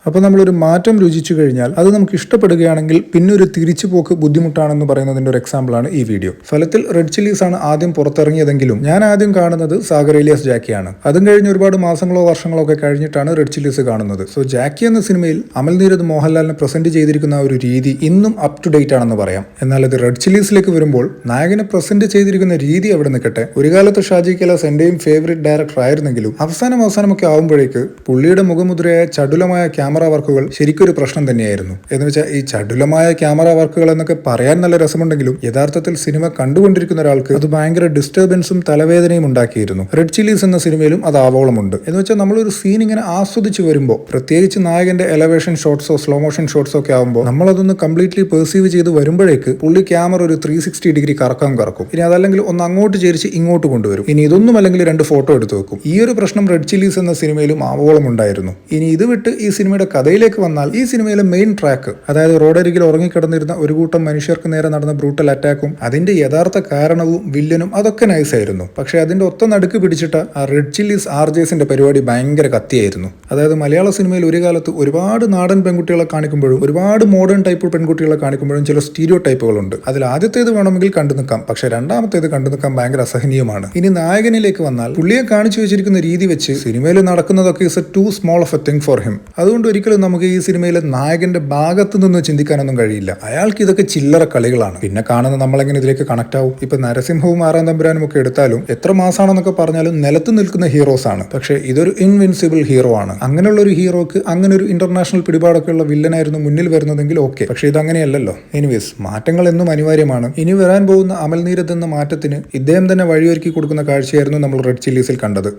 അപ്പോൾ നമ്മളൊരു മാറ്റം രുചിച്ചു കഴിഞ്ഞാൽ അത് നമുക്ക് ഇഷ്ടപ്പെടുകയാണെങ്കിൽ പിന്നെ ഒരു തിരിച്ചുപോക്ക് ബുദ്ധിമുട്ടാണെന്ന് പറയുന്നതിന്റെ ഒരു എക്സാമ്പിളാണ് ഈ വീഡിയോ. ഫലത്തിൽ റെഡ് ചില്ലീസ് ആണ് ആദ്യം പുറത്തിറങ്ങിയതെങ്കിലും ഞാൻ ആദ്യം കാണുന്നത് സാഗർ ഏലിയാസ് ജാക്കിയാണ്. അതും കഴിഞ്ഞ് ഒരുപാട് മാസങ്ങളോ വർഷങ്ങളോ ഒക്കെ കഴിഞ്ഞിട്ടാണ് റെഡ് ചില്ലീസ് കാണുന്നത്. സോ ജാക്കി എന്ന സിനിമയിൽ അമൽ നീരദ് മോഹൻലാലിനെ പ്രസന്റ് ചെയ്തിരിക്കുന്ന ഒരു രീതി ഇന്നും അപ് ടു ഡേറ്റ് ആണെന്ന് പറയാം. എന്നാൽ അത് റെഡ് ചില്ലീസിലേക്ക് വരുമ്പോൾ നായകനെ പ്രസന്റ് ചെയ്തിരിക്കുന്ന രീതി അവിടെ നിൽക്കട്ടെ. ഒരു കാലത്ത് ഷാജി കൈലാസ് എന്റെയും ഫേവറേറ്റ് ഡയറക്ടർ ആയിരുന്നെങ്കിലും അവസാനമൊക്കെ ആവുമ്പോഴേക്ക് പുള്ളിയുടെ മുഖമുദ്രയായ ചടുലമായ ക്യാമറ വർക്കുകൾ ശരിക്കൊരു പ്രശ്നം തന്നെയായിരുന്നു. എന്ന് വെച്ചാൽ ഈ ചടുലമായ ക്യാമറ വർക്കുകൾ എന്നൊക്കെ പറയാൻ നല്ല രസമുണ്ടെങ്കിലും യഥാർത്ഥത്തിൽ സിനിമ കണ്ടുകൊണ്ടിരിക്കുന്ന ഒരാൾക്ക് അത് ഭയങ്കര ഡിസ്റ്റർബൻസും തലവേദനയും ഉണ്ടാക്കിയിരുന്നു. റെഡ് ചില്ലീസ് എന്ന സിനിമയിലും അത് ആവോളമുണ്ട്. എന്ന് വെച്ചാൽ നമ്മളൊരു സീൻ ഇങ്ങനെ ആസ്വദിച്ച് വരുമ്പോൾ, പ്രത്യേകിച്ച് നായകന്റെ എലവേഷൻ ഷോട്ട്സോ സ്ലോ മോഷൻ ഷോട്ട്സോ ഒക്കെ ആകുമ്പോൾ നമ്മളതൊന്ന് കംപ്ലീറ്റ്ലി പെർസീവ് ചെയ്ത് വരുമ്പോഴേക്ക് പുള്ളി ക്യാമറ ഒരു 360 ഡിഗ്രി കറക്കും. ഇനി അതല്ലെങ്കിൽ ഒന്ന് അങ്ങോട്ട് ചേരിച്ച് ഇങ്ങോട്ട് കൊണ്ടുവരും. ഇനി ഇതൊന്നും അല്ലെങ്കിൽ 2 ഫോട്ടോ എടുത്തു വെക്കും. ഈ ഒരു പ്രശ്നം റെഡ് ചില്ലീസ് എന്ന സിനിമയിലും ആവോളം ഉണ്ടായിരുന്നു. ഇനി ഇത് വിട്ട് ഈ സിനിമയുടെ കഥയിലേക്ക് വന്നാൽ, ഈ സിനിമയിലെ മെയിൻ ട്രാക്ക്, അതായത് റോഡരികിൽ ഉറങ്ങിക്കിടന്നിരുന്ന ഒരു കൂട്ടം മനുഷ്യർക്ക് നേരെ നടന്ന ബ്രൂട്ടൽ അറ്റാക്കും അതിന്റെ യഥാർത്ഥ കാരണവും വില്ലനും അതൊക്കെ നൈസായിരുന്നു. പക്ഷെ അതിന്റെ ഒത്ത നടുക്ക് പിടിച്ചിട്ട ആ റെഡ് ചില്ലീസ് ആർജേസിന്റെ പരിപാടി ഭയങ്കര കത്തിയായിരുന്നു. അതായത് മലയാള സിനിമയിൽ ഒരു കാലത്ത് ഒരുപാട് നാടൻ പെൺകുട്ടികളെ കാണിക്കുമ്പോഴും ഒരുപാട് മോഡേൺ ടൈപ്പ് പെൺകുട്ടികളെ കാണിക്കുമ്പോഴും ചില സ്റ്റീരിയോ ടൈപ്പുകളുണ്ട്. അതിൽ ആദ്യത്തേത് വേണമെങ്കിൽ കണ്ടു നിൽക്കാം, പക്ഷെ രണ്ടാമത്തേത് കണ്ടു നിൽക്കാൻ ഭയങ്കര അസഹനീയമാണ്. ഇനി നായകനിലേക്ക് വന്നാൽ, പുള്ളിയെ കാണിച്ചു വെച്ചിരിക്കുന്ന രീതി വെച്ച് സിനിമയിൽ നടക്കുന്നതൊക്കെ is a too small of a thing for him. അതുകൊണ്ട് ഒരിക്കലും നമുക്ക് ഈ സിനിമയിലെ നായകന്റെ ഭാഗത്ത് നിന്ന് ചിന്തിക്കാനൊന്നും കഴിയില്ല. അയാൾക്ക് ഇതൊക്കെ ചില്ലറ കളികളാണ്. പിന്നെ കാണുന്ന നമ്മളെങ്ങനെ ഇതിലേക്ക് കണക്ട് ആവും? ഇപ്പൊ നരസിംഹവും ആറാം തമ്പുരാനും ഒക്കെ എടുത്താലും എത്ര മാസാണെന്നൊക്കെ പറഞ്ഞാലും നിലത്ത് നിൽക്കുന്ന ഹീറോസ് ആണ്. പക്ഷെ ഇതൊരു ഇൻവിൻസിബിൾ ഹീറോ ആണ്. അങ്ങനെയുള്ള ഒരു ഹീറോക്ക് അങ്ങനെ ഒരു ഇന്റർനാഷണൽ പിടിപാടൊക്കെ ഉള്ള വില്ലനായിരുന്നു മുന്നിൽ വരുന്നതെങ്കിൽ ഓക്കെ. പക്ഷെ ഇതങ്ങനെയല്ലല്ലോ. എനിവേസ്, മാറ്റങ്ങൾ എന്നും അനിവാര്യമാണ്. ഇനി വരാൻ പോകുന്ന അമൽ നീരദ് എന്ന മാറ്റത്തിന് ഇദ്ദേഹം തന്നെ വഴിയൊരുക്കി കൊടുക്കുന്ന കാഴ്ചയായിരുന്നു നമ്മൾ റെഡ് ചില്ലീസിൽ കണ്ടത്.